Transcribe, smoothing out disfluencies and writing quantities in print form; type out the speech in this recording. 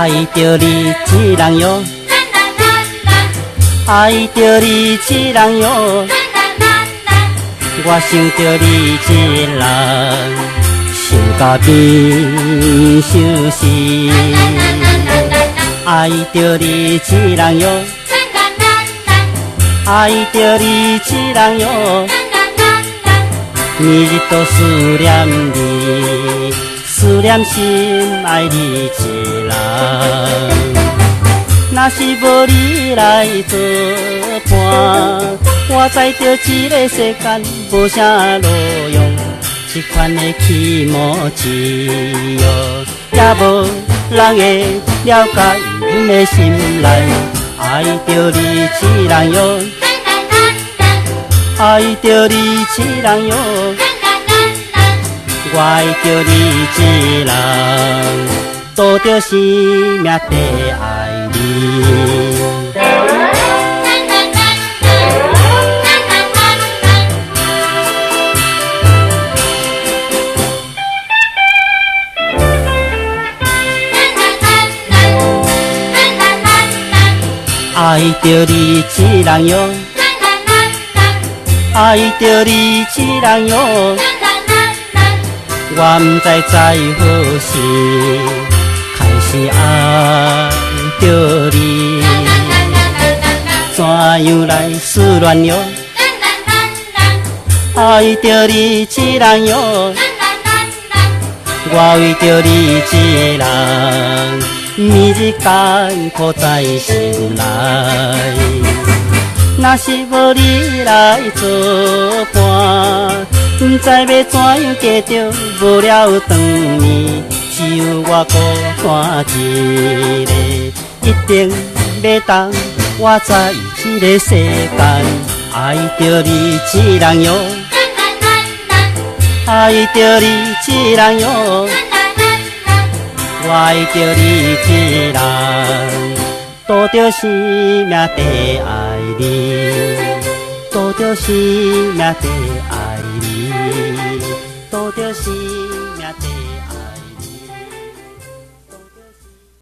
爱着你一人哟，爱着你一人哟，我想着你一人，想甲变相思。爱着你一人哟，爱着你一人哟，日日都思念你，思念心爱你一人。若是无你来作伴，我知着这个世间无啥路用，这款的寂寞只有也无人会了解阮的心内。爱着你一人哟，爱着你一人哟，我爱着你一人，赌着生命地爱你。爱着你一人哟，爱着你一人哟，我不知在何时开始爱着你，怎样来思恋哟？爱着你一人哟，我为着你一人，日日艰苦在心内。若是无你来作伴，不知要怎样过着无聊长年，只有我孤单一个，一定要当我在这个世间。爱着你一人哟，爱着你一人哟，我爱着你一人，赌着生命地爱你，赌着生命地爱你，赌着生